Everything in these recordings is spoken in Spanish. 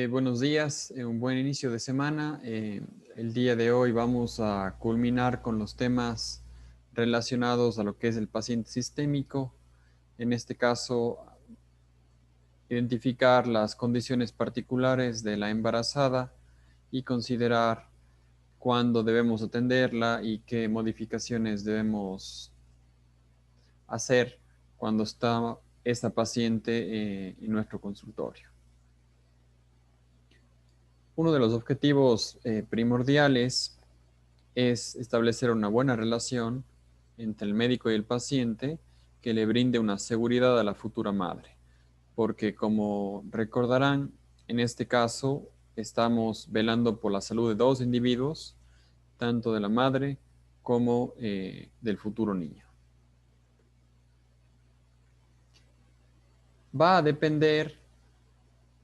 Buenos días, un buen inicio de semana. El día de hoy vamos a culminar con los temas relacionados a lo que es el paciente sistémico. En este caso, identificar las condiciones particulares de la embarazada y considerar cuándo debemos atenderla y qué modificaciones debemos hacer cuando está esta paciente en nuestro consultorio. Uno de los objetivos primordiales es establecer una buena relación entre el médico y el paciente que le brinde una seguridad a la futura madre. Porque como recordarán, en este caso estamos velando por la salud de dos individuos, tanto de la madre como del futuro niño. Va a depender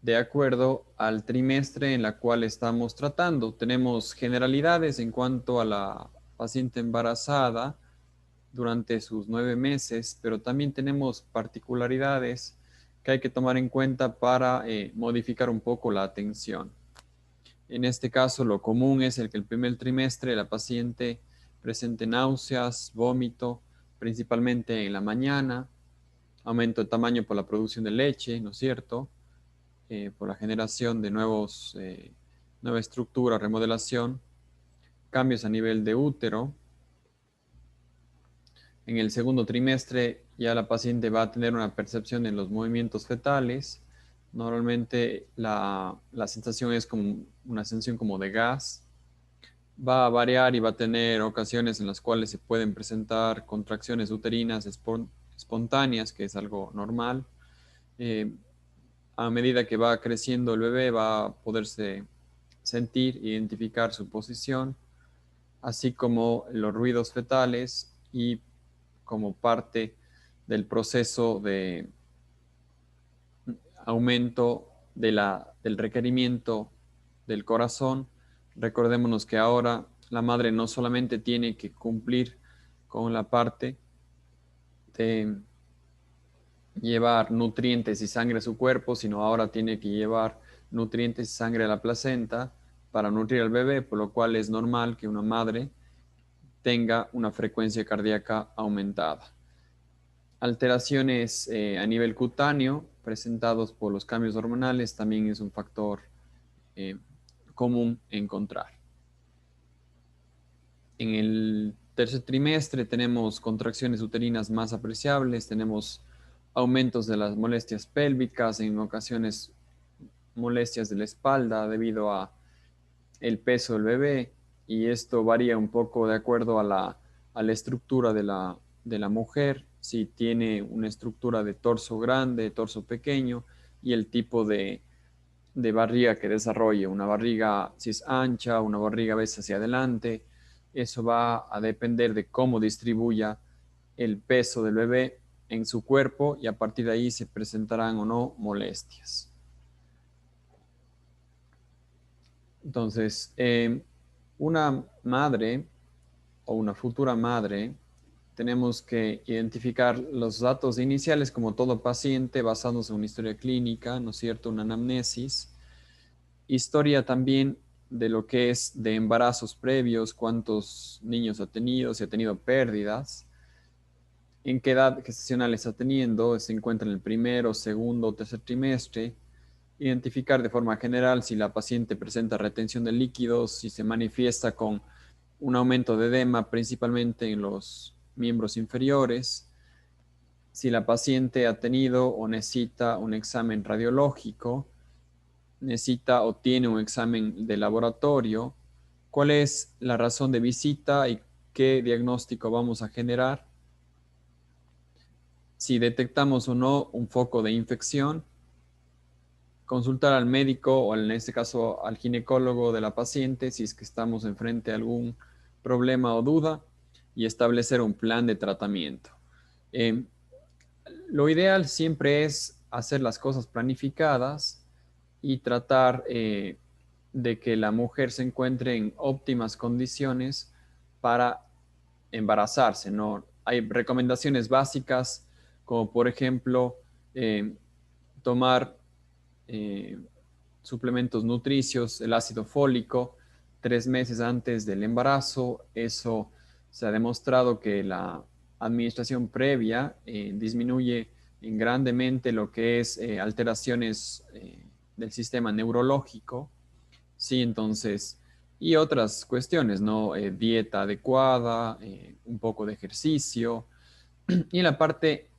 de acuerdo al trimestre en la cual estamos tratando. Tenemos generalidades en cuanto a la paciente embarazada durante sus 9 meses, pero también tenemos particularidades que hay que tomar en cuenta para modificar un poco la atención. En este caso, lo común es el que el primer trimestre la paciente presente náuseas, vómito, principalmente en la mañana, aumento de tamaño por la producción de leche, ¿no es cierto? Por la generación de nueva estructura, remodelación, cambios a nivel de útero. En el segundo trimestre ya la paciente va a tener una percepción en los movimientos fetales. Normalmente la sensación es como una sensación como de gas. Va a variar y va a tener ocasiones en las cuales se pueden presentar contracciones uterinas espontáneas, que es algo normal. Eh, a medida que va creciendo el bebé va a poderse sentir, identificar su posición, así como los ruidos fetales y como parte del proceso de aumento del requerimiento del corazón. Recordémonos que ahora la madre no solamente tiene que cumplir con la parte de llevar nutrientes y sangre a su cuerpo, sino ahora tiene que llevar nutrientes y sangre a la placenta para nutrir al bebé, por lo cual es normal que una madre tenga una frecuencia cardíaca aumentada. Alteraciones a nivel cutáneo presentados por los cambios hormonales también es un factor eh, común encontrar. En el tercer trimestre tenemos contracciones uterinas más apreciables, tenemos aumentos de las molestias pélvicas, en ocasiones molestias de la espalda debido a el peso del bebé, y esto varía un poco de acuerdo a la estructura de la mujer, si tiene una estructura de torso grande, torso pequeño, y el tipo de barriga que desarrolle. Una barriga si es ancha, una barriga a veces hacia adelante. Eso va a depender de cómo distribuya el peso del bebé en su cuerpo, y a partir de ahí se presentarán o no molestias. Entonces, una madre o una futura madre, tenemos que identificar los datos iniciales como todo paciente, basándose en una historia clínica, ¿no es cierto? Una anamnesis, historia también de lo que es de embarazos previos, cuántos niños ha tenido, si ha tenido pérdidas, en qué edad gestacional está teniendo, se encuentra en el primero, segundo o tercer trimestre. Identificar de forma general si la paciente presenta retención de líquidos, si se manifiesta con un aumento de edema, principalmente en los miembros inferiores, si la paciente ha tenido o necesita un examen radiológico, necesita o tiene un examen de laboratorio, cuál es la razón de visita y qué diagnóstico vamos a generar, si detectamos o no un foco de infección, consultar al médico o en este caso al ginecólogo de la paciente si es que estamos enfrente a algún problema o duda, y establecer un plan de tratamiento. Eh, lo ideal siempre es hacer las cosas planificadas y tratar de que la mujer se encuentre en óptimas condiciones para embarazarse, ¿no? Hay recomendaciones básicas como por ejemplo tomar eh, suplementos nutricios, el ácido fólico, 3 meses antes del embarazo. Eso se ha demostrado que la administración previa disminuye grandemente lo que es alteraciones del sistema neurológico, ¿sí? Entonces, y otras cuestiones, ¿no? Dieta adecuada, un poco de ejercicio. Y en la parte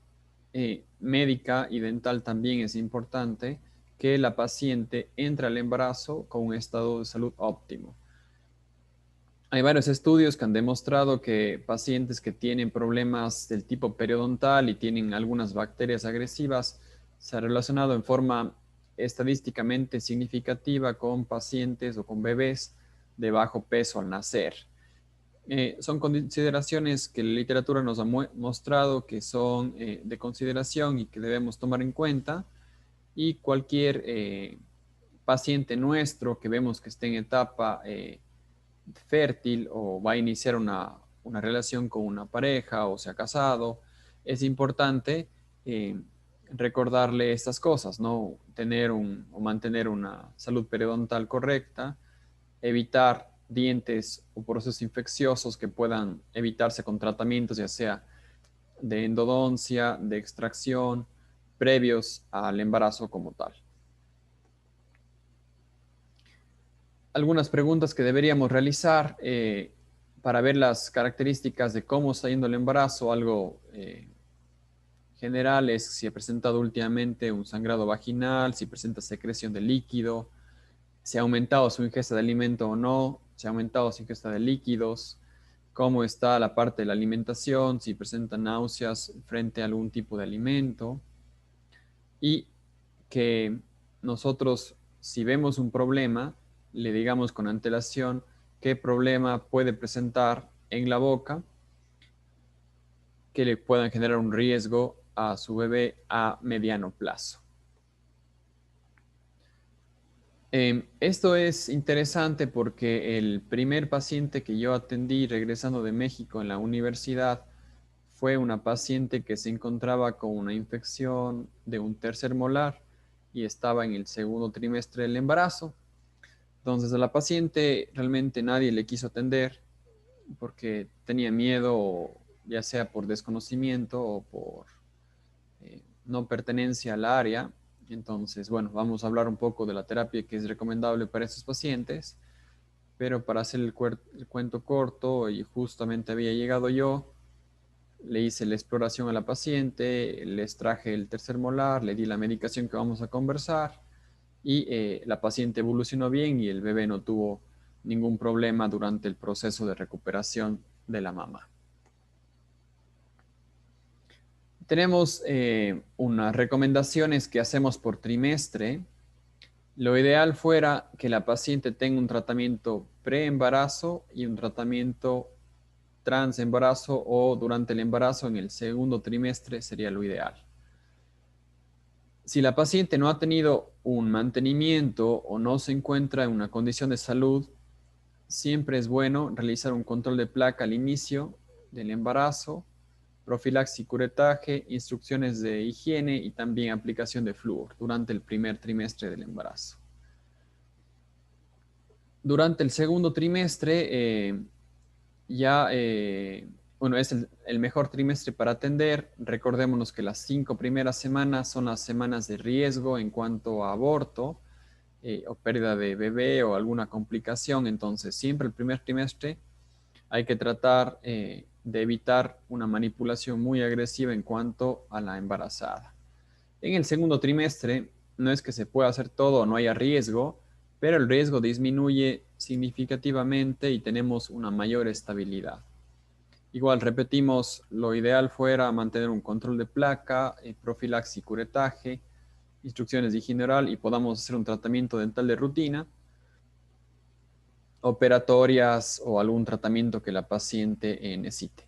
médica y dental también es importante que la paciente entre al embarazo con un estado de salud óptimo. Hay varios estudios que han demostrado que pacientes que tienen problemas del tipo periodontal y tienen algunas bacterias agresivas se ha relacionado en forma estadísticamente significativa con pacientes o con bebés de bajo peso al nacer. Son consideraciones que la literatura nos ha mostrado que son de consideración y que debemos tomar en cuenta, y cualquier paciente nuestro que vemos que esté en etapa fértil o va a iniciar una relación con una pareja o se ha casado, es importante eh, recordarle estas cosas, ¿no? Tener o mantener una salud periodontal correcta, evitar dientes o procesos infecciosos que puedan evitarse con tratamientos, ya sea de endodoncia, de extracción, previos al embarazo como tal. Algunas preguntas que deberíamos realizar para ver las características de cómo está yendo el embarazo. Algo general es si ha presentado últimamente un sangrado vaginal, si presenta secreción de líquido, si ha aumentado su ingesta de alimento o no, si ha aumentado su ingesta de líquidos, cómo está la parte de la alimentación, si presenta náuseas frente a algún tipo de alimento, y que nosotros, si vemos un problema, le digamos con antelación qué problema puede presentar en la boca que le puedan generar un riesgo a su bebé a mediano plazo. Esto es interesante porque el primer paciente que yo atendí regresando de México en la universidad fue una paciente que se encontraba con una infección de un tercer molar y estaba en el segundo trimestre del embarazo. Entonces a la paciente realmente nadie le quiso atender porque tenía miedo, ya sea por desconocimiento o por no pertenencia al área. Entonces, bueno, vamos a hablar un poco de la terapia que es recomendable para estos pacientes, pero para hacer el cuento corto, y justamente había llegado yo, le hice la exploración a la paciente, le extraje el tercer molar, le di la medicación que vamos a conversar, y la paciente evolucionó bien y el bebé no tuvo ningún problema durante el proceso de recuperación de la mamá. Tenemos unas recomendaciones que hacemos por trimestre. Lo ideal fuera que la paciente tenga un tratamiento pre-embarazo y un tratamiento trans-embarazo, o durante el embarazo en el segundo trimestre sería lo ideal. Si la paciente no ha tenido un mantenimiento o no se encuentra en una condición de salud, siempre es bueno realizar un control de placa al inicio del embarazo, profilaxis y curetaje, instrucciones de higiene y también aplicación de flúor durante el primer trimestre del embarazo. Durante el segundo trimestre, bueno, es el mejor trimestre para atender. Recordémonos que las 5 primeras semanas son las semanas de riesgo en cuanto a aborto o pérdida de bebé o alguna complicación. Entonces, siempre el primer trimestre hay que tratar de evitar una manipulación muy agresiva en cuanto a la embarazada. En el segundo trimestre no es que se pueda hacer todo o no haya riesgo, pero el riesgo disminuye significativamente y tenemos una mayor estabilidad. Igual repetimos, lo ideal fuera mantener un control de placa, profilaxis y curetaje, instrucciones de higiene oral, y podamos hacer un tratamiento dental de rutina, operatorias o algún tratamiento que la paciente necesite.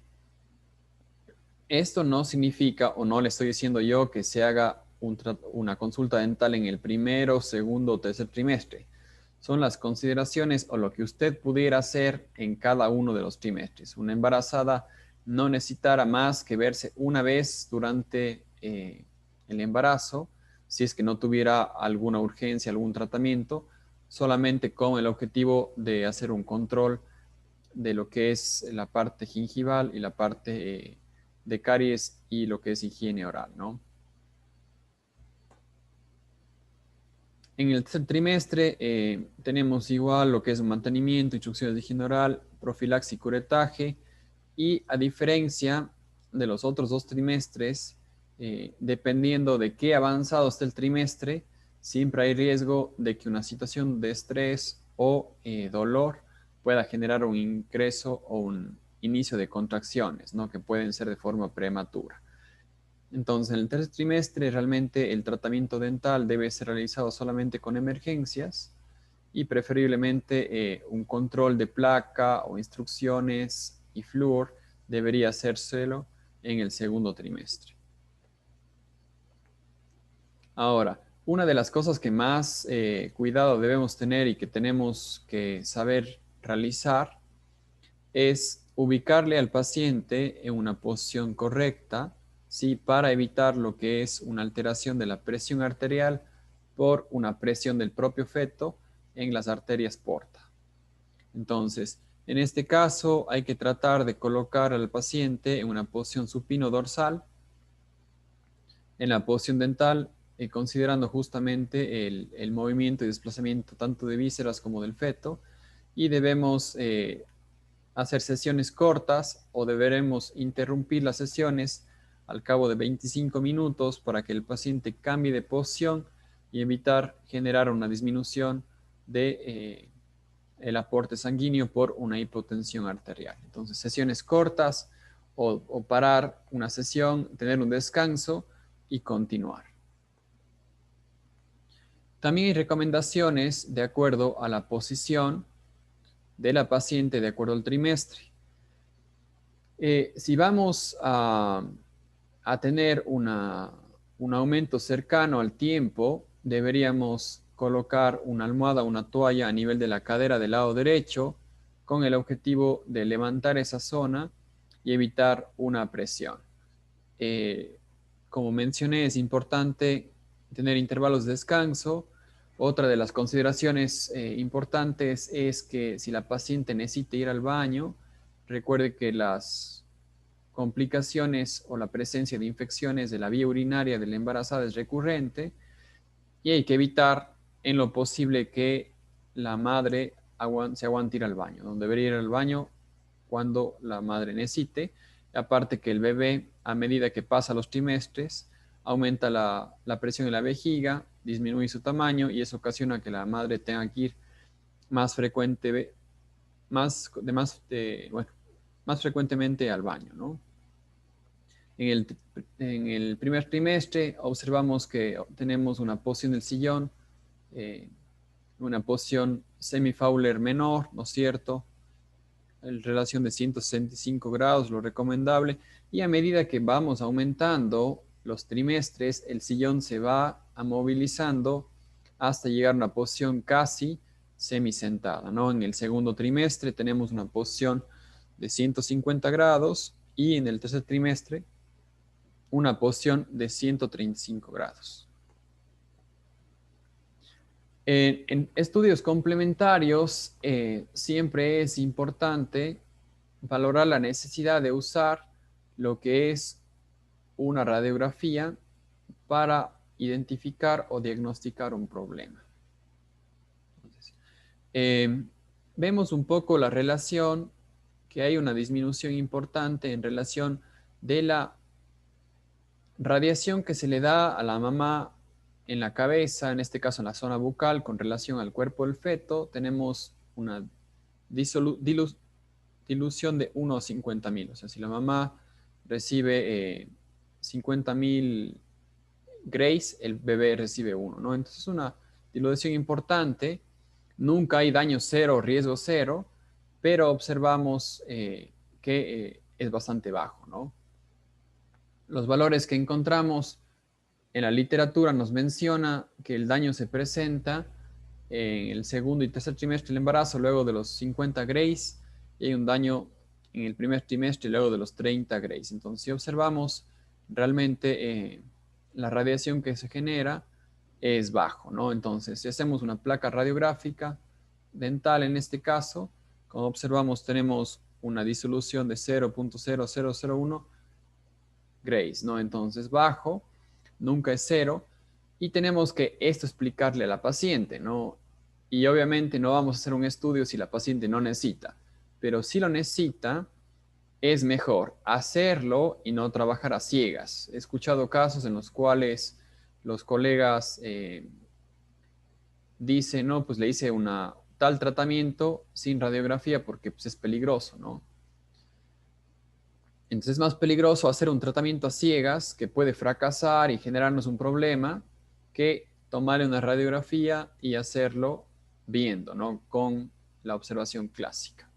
Esto no significa, o no le estoy diciendo yo, que se haga una consulta dental en el primero, segundo o tercer trimestre. Son las consideraciones o lo que usted pudiera hacer en cada uno de los trimestres. Una embarazada no necesitará más que verse una vez durante el embarazo, si es que no tuviera alguna urgencia, algún tratamiento, solamente con el objetivo de hacer un control de lo que es la parte gingival y la parte de caries y lo que es higiene oral, ¿no? En el tercer trimestre tenemos igual lo que es mantenimiento, instrucciones de higiene oral, profilaxis y curetaje. Y a diferencia de los otros 2 trimestres, dependiendo de qué avanzado esté el trimestre, siempre hay riesgo de que una situación de estrés o dolor pueda generar un ingreso o un inicio de contracciones, ¿no? Que pueden ser de forma prematura. Entonces, en el tercer trimestre, realmente el tratamiento dental debe ser realizado solamente con emergencias y preferiblemente un control de placa o instrucciones y flúor debería hacérselo en el segundo trimestre. Ahora, una de las cosas que más cuidado debemos tener y que tenemos que saber realizar es ubicarle al paciente en una posición correcta, ¿sí? Para evitar lo que es una alteración de la presión arterial por una presión del propio feto en las arterias porta. Entonces, en este caso hay que tratar de colocar al paciente en una posición supino dorsal, en la posición dental, considerando justamente el movimiento y desplazamiento tanto de vísceras como del feto, y debemos hacer sesiones cortas o deberemos interrumpir las sesiones al cabo de 25 minutos para que el paciente cambie de posición y evitar generar una disminución de el aporte sanguíneo por una hipotensión arterial. Entonces, sesiones cortas o parar una sesión, tener un descanso y continuar. También hay recomendaciones de acuerdo a la posición de la paciente de acuerdo al trimestre. Si vamos a tener un aumento cercano al tiempo, deberíamos colocar una almohada o una toalla a nivel de la cadera del lado derecho con el objetivo de levantar esa zona y evitar una presión. Eh, Como mencioné, es importante tener intervalos de descanso. Otra de las consideraciones importantes es que si la paciente necesita ir al baño, recuerde que las complicaciones o la presencia de infecciones de la vía urinaria de la embarazada es recurrente y hay que evitar en lo posible que la madre se aguante ir al baño, donde debería ir al baño cuando la madre necesite. Aparte que el bebé, a medida que pasa los trimestres, aumenta la presión en la vejiga, disminuye su tamaño y eso ocasiona que la madre tenga que ir más frecuente, bueno, más frecuentemente al baño, ¿no? En el primer trimestre observamos que tenemos una posición del sillón, eh, una posición semifowler menor, ¿no es cierto? En relación de 165 grados, lo recomendable. Y a medida que vamos aumentando los trimestres, el sillón se va movilizando hasta llegar a una posición casi semisentada, ¿no? En el segundo trimestre tenemos una posición de 150 grados y en el tercer trimestre una posición de 135 grados. En estudios complementarios, siempre es importante valorar la necesidad de usar lo que es una radiografía para identificar o diagnosticar un problema. Entonces, vemos un poco la relación, que hay una disminución importante en relación de la radiación que se le da a la mamá en la cabeza, en este caso en la zona bucal, con relación al cuerpo del feto, tenemos una dilución de 1 a 50.000. O sea, si la mamá recibe 50.000 grays, el bebé recibe 1, ¿no? Entonces es una dilución importante. Nunca hay daño cero, riesgo cero, pero observamos que es bastante bajo, ¿no? Los valores que encontramos en la literatura nos menciona que el daño se presenta en el segundo y tercer trimestre del embarazo, luego de los 50 grays, y hay un daño en el primer trimestre, luego de los 30 grays. Entonces, si observamos realmente la radiación que se genera, es bajo, ¿no? Entonces, si hacemos una placa radiográfica dental en este caso, como observamos, tenemos una disolución de 0.0001 grays, ¿no? Entonces, bajo, nunca es cero, y tenemos que esto explicarle a la paciente, ¿no? Y obviamente no vamos a hacer un estudio si la paciente no necesita, pero si lo necesita, es mejor hacerlo y no trabajar a ciegas. He escuchado casos en los cuales los colegas dicen, no, pues le hice una tal tratamiento sin radiografía porque pues, es peligroso, ¿no? Entonces es más peligroso hacer un tratamiento a ciegas que puede fracasar y generarnos un problema que tomarle una radiografía y hacerlo viendo, ¿no? Con la observación clásica.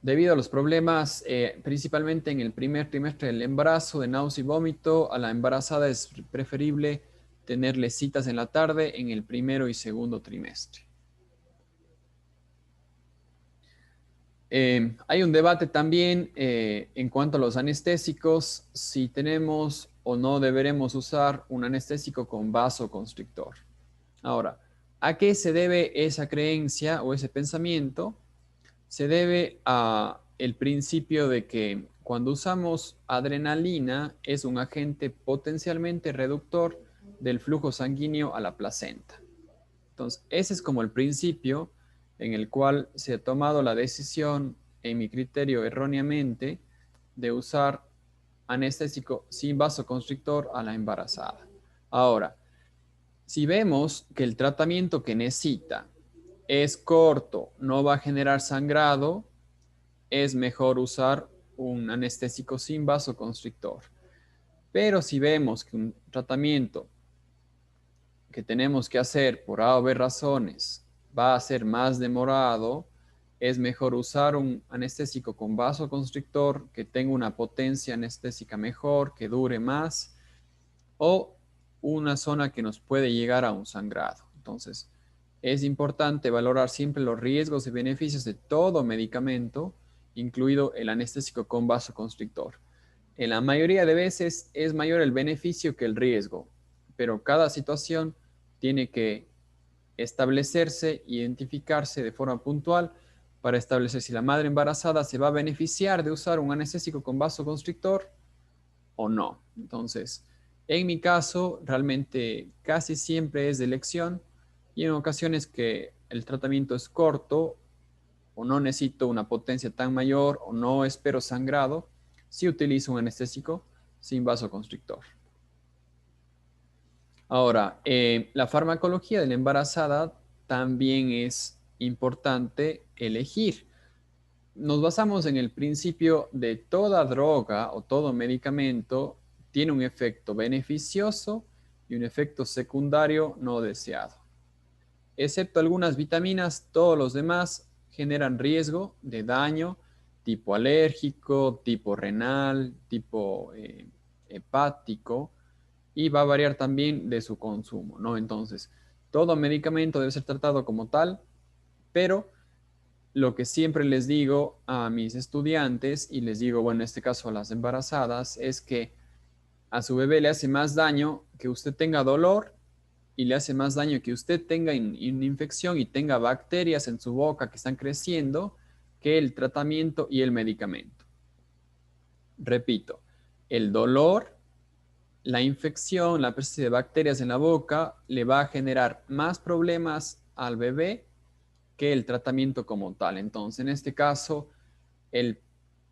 Debido a los problemas, principalmente en el primer trimestre del embarazo, de náusea y vómito, a la embarazada es preferible tenerle citas en la tarde en el primero y segundo trimestre. Hay un debate también en cuanto a los anestésicos, si tenemos o no deberemos usar un anestésico con vasoconstrictor. Ahora, ¿a qué se debe esa creencia o ese pensamiento? Se debe a el principio de que cuando usamos adrenalina es un agente potencialmente reductor del flujo sanguíneo a la placenta. Entonces, ese es como el principio en el cual se ha tomado la decisión, en mi criterio erróneamente, de usar anestésico sin vasoconstrictor a la embarazada. Ahora, si vemos que el tratamiento que necesita es corto, no va a generar sangrado, es mejor usar un anestésico sin vasoconstrictor. Pero si vemos que un tratamiento que tenemos que hacer por A o B razones va a ser más demorado, es mejor usar un anestésico con vasoconstrictor que tenga una potencia anestésica mejor, que dure más, o una zona que nos puede llegar a un sangrado. Entonces, es importante valorar siempre los riesgos y beneficios de todo medicamento, incluido el anestésico con vasoconstrictor. En la mayoría de veces es mayor el beneficio que el riesgo, pero cada situación tiene que establecerse, identificarse de forma puntual para establecer si la madre embarazada se va a beneficiar de usar un anestésico con vasoconstrictor o no. Entonces, en mi caso, realmente casi siempre es de elección y en ocasiones que el tratamiento es corto o no necesito una potencia tan mayor o no espero sangrado, sí utilizo un anestésico sin vasoconstrictor. Ahora, la farmacología de la embarazada también es importante elegir. Nos basamos en el principio de toda droga o todo medicamento tiene un efecto beneficioso y un efecto secundario no deseado. Excepto algunas vitaminas, todos los demás generan riesgo de daño tipo alérgico, tipo renal, tipo hepático y va a variar también de su consumo, ¿no? Entonces, todo medicamento debe ser tratado como tal, pero lo que siempre les digo a mis estudiantes y les digo, bueno, en este caso a las embarazadas, es que a su bebé le hace más daño que usted tenga dolor y le hace más daño que usted tenga una infección y tenga bacterias en su boca que están creciendo que el tratamiento y el medicamento. Repito, el dolor, la infección, la presencia de bacterias en la boca le va a generar más problemas al bebé que el tratamiento como tal. Entonces, en este caso, el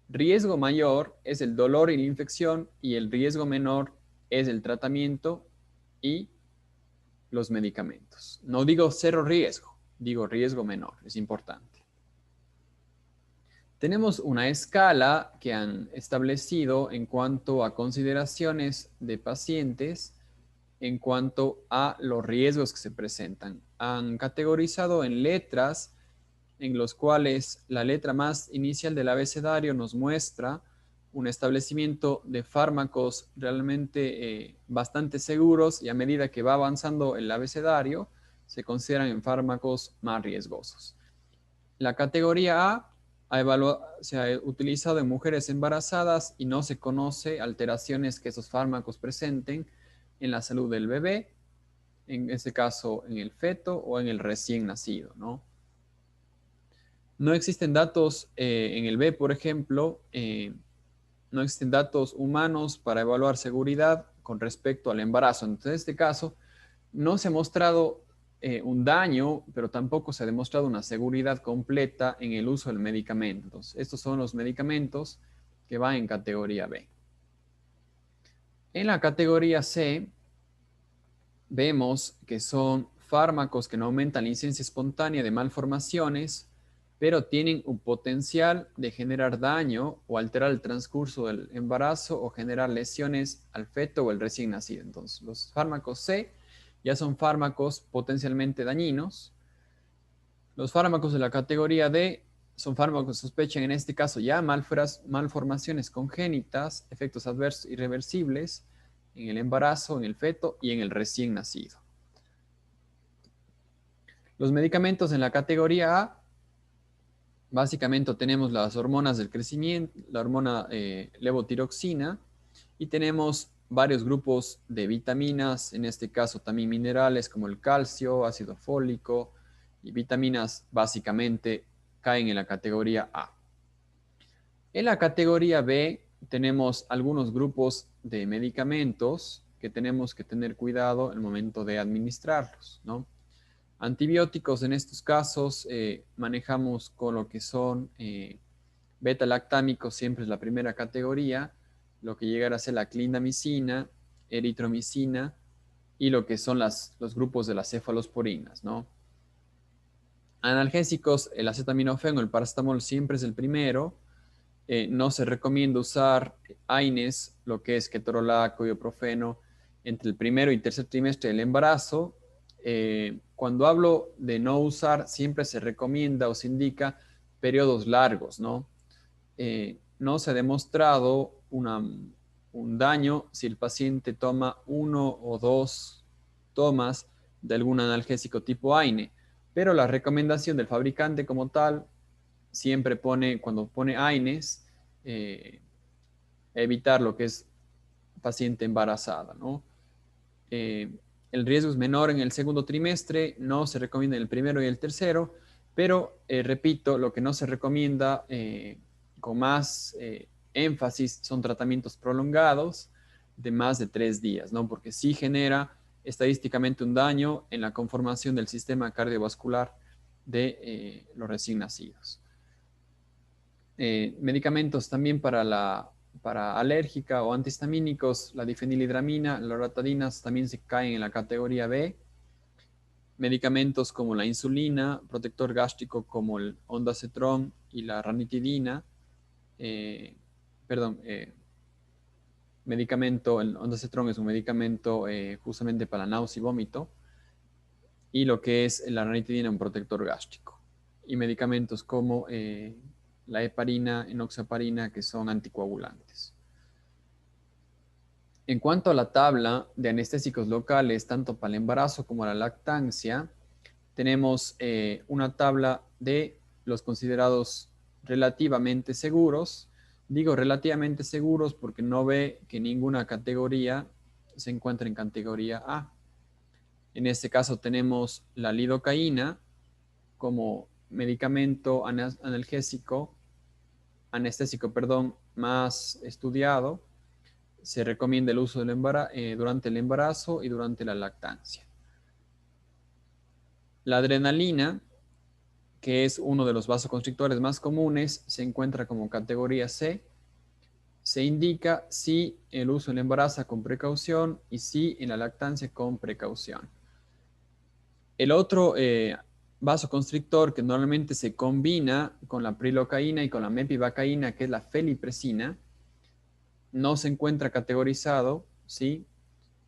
riesgo mayor es el dolor y la infección y el riesgo menor es el tratamiento y los medicamentos. No digo cero riesgo, digo riesgo menor, es importante. Tenemos una escala que han establecido en cuanto a consideraciones de pacientes, en cuanto a los riesgos que se presentan. Han categorizado en letras en los cuales la letra más inicial del abecedario nos muestra un establecimiento de fármacos realmente bastante seguros y a medida que va avanzando el abecedario se consideran en fármacos más riesgosos. La categoría A se ha utilizado en mujeres embarazadas y no se conoce alteraciones que esos fármacos presenten en la salud del bebé, en este caso en el feto o en el recién nacido, ¿no? No existen datos en el B, por ejemplo, no existen datos humanos para evaluar seguridad con respecto al embarazo. Entonces, en este caso, no se ha mostrado un daño, pero tampoco se ha demostrado una seguridad completa en el uso del medicamento. Entonces, estos son los medicamentos que van en categoría B. En la categoría C, vemos que son fármacos que no aumentan la incidencia espontánea de malformaciones, pero tienen un potencial de generar daño o alterar el transcurso del embarazo o generar lesiones al feto o el recién nacido. Entonces, los fármacos C ya son fármacos potencialmente dañinos. Los fármacos de la categoría D son fármacos que sospechan en este caso ya malformaciones congénitas, efectos adversos irreversibles en el embarazo, en el feto y en el recién nacido. Los medicamentos en la categoría A, básicamente tenemos las hormonas del crecimiento, la hormona levotiroxina, y tenemos varios grupos de vitaminas, en este caso también minerales como el calcio, ácido fólico, y vitaminas básicamente caen en la categoría A. En la categoría B tenemos algunos grupos de medicamentos que tenemos que tener cuidado en el momento de administrarlos, ¿no? Antibióticos en estos casos manejamos con lo que son beta-lactámicos, siempre es la primera categoría, lo que llegará a ser la clindamicina, eritromicina y lo que son los grupos de las cefalosporinas, ¿no? Analgésicos, el acetaminofén o el paracetamol siempre es el primero. No se recomienda usar AINES, lo que es ketorolaco, ibuprofeno, entre el primero y tercer trimestre del embarazo. Cuando hablo de no usar, siempre se recomienda o se indica periodos largos, ¿no? No se ha demostrado un daño si el paciente toma 1 o 2 tomas de algún analgésico tipo AINE, pero la recomendación del fabricante como tal siempre pone, cuando pone AINES, evitar lo que es paciente embarazada, ¿no? El riesgo es menor en el segundo trimestre, no se recomienda en el primero y el tercero, pero repito, lo que no se recomienda con más énfasis son tratamientos prolongados de más de 3 días, ¿no? Porque sí genera estadísticamente un daño en la conformación del sistema cardiovascular de los recién nacidos. Medicamentos también para alérgica o antihistamínicos, la difenilidramina, las loratadinas también se caen en la categoría B. Medicamentos como la insulina, protector gástrico como el ondansetron y la ranitidina, el ondansetron es un medicamento justamente para la náusea y vómito, y lo que es la ranitidina, un protector gástrico. Y medicamentos como la heparina, enoxaparina, que son anticoagulantes. En cuanto a la tabla de anestésicos locales, tanto para el embarazo como la lactancia, tenemos una tabla de los considerados relativamente seguros. Digo relativamente seguros porque no ve que ninguna categoría se encuentra en categoría A. En este caso tenemos la lidocaína como medicamento anestésico, más estudiado. Se recomienda el uso durante el embarazo y durante la lactancia. La adrenalina, que es uno de los vasoconstrictores más comunes, se encuentra como categoría C. Se indica si el uso en el embarazo con precaución y si en la lactancia con precaución. El otro vasoconstrictor que normalmente se combina con la prilocaína y con la mepivacaína, que es la felipresina, no se encuentra categorizado, ¿sí?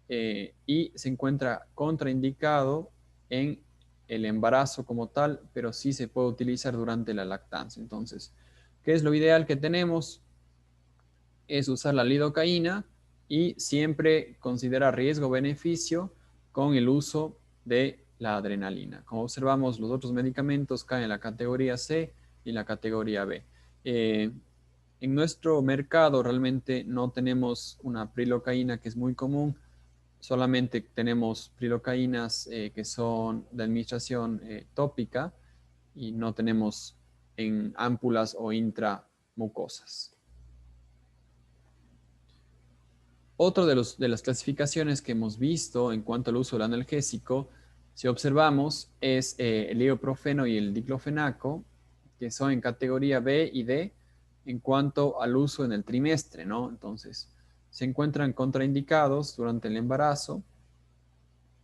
Y se encuentra contraindicado en el embarazo como tal, pero sí se puede utilizar durante la lactancia. Entonces, ¿qué es lo ideal que tenemos? Es usar la lidocaína y siempre considerar riesgo-beneficio con el uso de la adrenalina. Como observamos, los otros medicamentos caen en la categoría C y en la categoría B. Eh, en nuestro mercado realmente no tenemos una prilocaína que es muy común, solamente tenemos prilocaínas que son de administración tópica y no tenemos en ámpulas o intramucosas. Otro de las clasificaciones que hemos visto en cuanto al uso del analgésico, si observamos, es el ibuprofeno y el diclofenaco, que son en categoría B y D en cuanto al uso en el trimestre, ¿no? Entonces, se encuentran contraindicados durante el embarazo,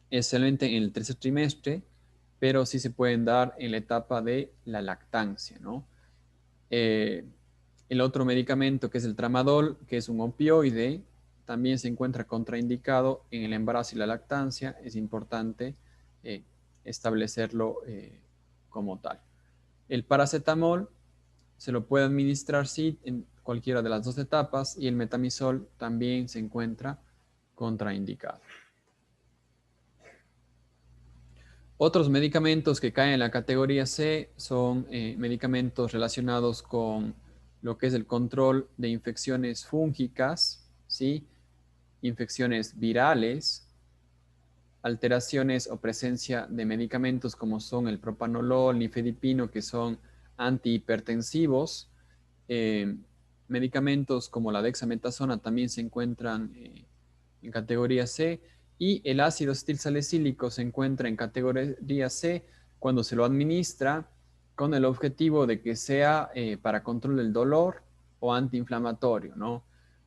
excelente en el tercer trimestre, pero sí se pueden dar en la etapa de la lactancia, ¿no? Eh, el otro medicamento que es el tramadol, que es un opioide, también se encuentra contraindicado en el embarazo y la lactancia. Es importante eh, establecerlo como tal. El paracetamol se lo puede administrar sí en cualquiera de las dos etapas y el metamizol también se encuentra contraindicado. Otros medicamentos que caen en la categoría C son medicamentos relacionados con lo que es el control de infecciones fúngicas, ¿sí? Infecciones virales, alteraciones o presencia de medicamentos como son el propanolol, nifedipino, que son antihipertensivos. Eh, Medicamentos como la dexametasona también se encuentran en categoría C y el ácido acetilsalicílico se encuentra en categoría C cuando se lo administra con el objetivo de que sea para control del dolor o antiinflamatorio, ¿no?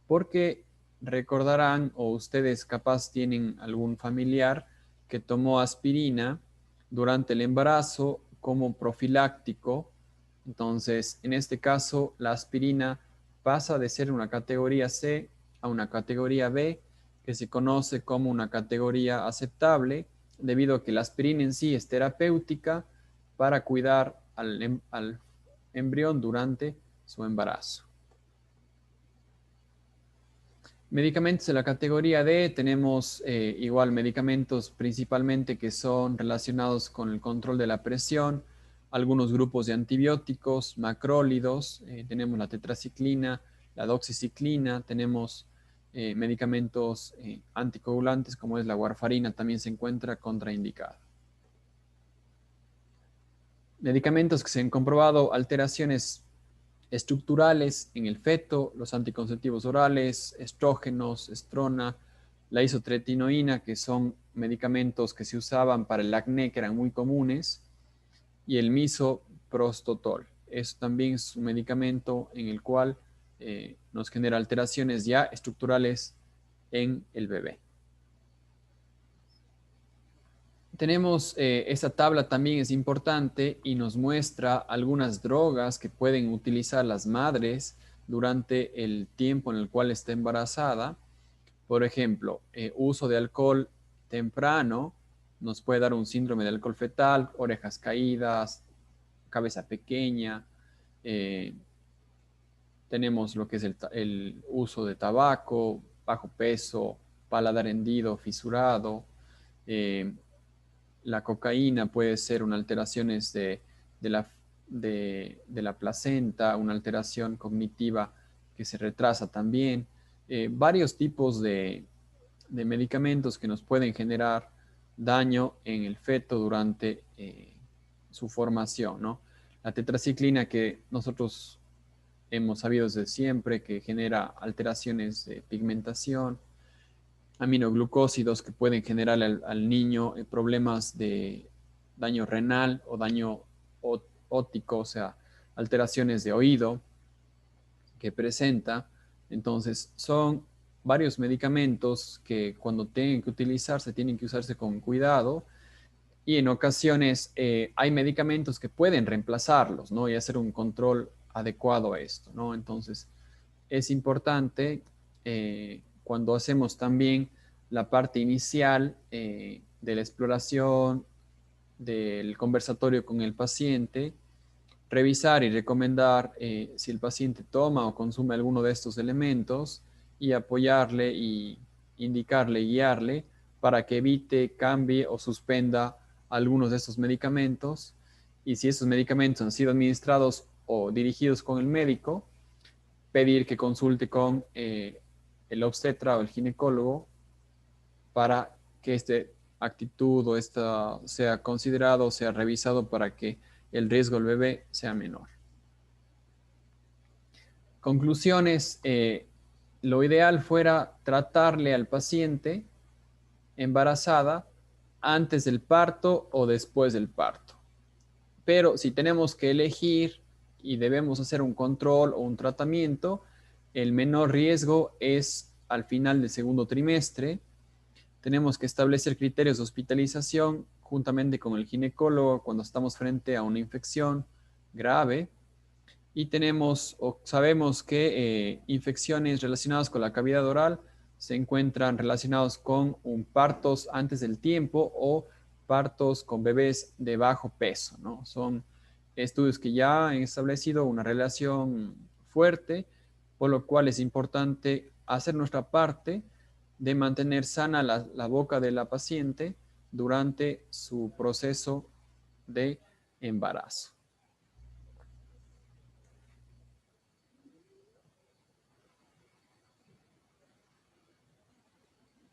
Porque recordarán o ustedes capaz tienen algún familiar que tomó aspirina durante el embarazo como profiláctico. Entonces, en este caso, la aspirina pasa de ser una categoría C a una categoría B, que se conoce como una categoría aceptable, debido a que la aspirina en sí es terapéutica para cuidar al embrión durante su embarazo. Medicamentos de la categoría D, tenemos igual medicamentos principalmente que son relacionados con el control de la presión, algunos grupos de antibióticos, macrólidos, tenemos la tetraciclina, la doxiciclina, tenemos medicamentos anticoagulantes como es la warfarina, también se encuentra contraindicada. Medicamentos que se han comprobado alteraciones estructurales en el feto, los anticonceptivos orales, estrógenos, estrona, la isotretinoína, que son medicamentos que se usaban para el acné, que eran muy comunes, y el misoprostol. Eso también es un medicamento en el cual nos genera alteraciones ya estructurales en el bebé. Tenemos esta tabla también es importante y nos muestra algunas drogas que pueden utilizar las madres durante el tiempo en el cual está embarazada. Por ejemplo, uso de alcohol temprano nos puede dar un síndrome de alcohol fetal, orejas caídas, cabeza pequeña. eh, Tenemos lo que es el uso de tabaco, bajo peso, paladar hendido, fisurado. eh, la cocaína puede ser una alteración de la, de la placenta, una alteración cognitiva que se retrasa también. Varios tipos de medicamentos que nos pueden generar daño en el feto durante su formación, ¿no? La tetraciclina que nosotros hemos sabido desde siempre que genera alteraciones de pigmentación, aminoglucósidos que pueden generar al niño problemas de daño renal o daño óptico, o sea, alteraciones de oído que presenta. Entonces, son varios medicamentos que cuando tienen que utilizarse, tienen que usarse con cuidado y en ocasiones hay medicamentos que pueden reemplazarlos, ¿no? Y hacer un control adecuado a esto, ¿no? Entonces, es importante cuando hacemos también la parte inicial de la exploración, del conversatorio con el paciente, revisar y recomendar si el paciente toma o consume alguno de estos elementos y apoyarle y indicarle, guiarle para que evite, cambie o suspenda algunos de estos medicamentos. Y si estos medicamentos han sido administrados o dirigidos con el médico, pedir que consulte con el obstetra o el ginecólogo para que esta actitud o esta sea considerado, sea revisado para que el riesgo del bebé sea menor. Conclusiones, lo ideal fuera tratarle al paciente embarazada antes del parto o después del parto. Pero si tenemos que elegir y debemos hacer un control o un tratamiento, el menor riesgo es al final del segundo trimestre. Tenemos que establecer criterios de hospitalización juntamente con el ginecólogo cuando estamos frente a una infección grave. Y tenemos o sabemos que infecciones relacionadas con la cavidad oral se encuentran relacionados con partos antes del tiempo o partos con bebés de bajo peso, ¿no? Son estudios que ya han establecido una relación fuerte, por lo cual es importante hacer nuestra parte de mantener sana la boca de la paciente durante su proceso de embarazo.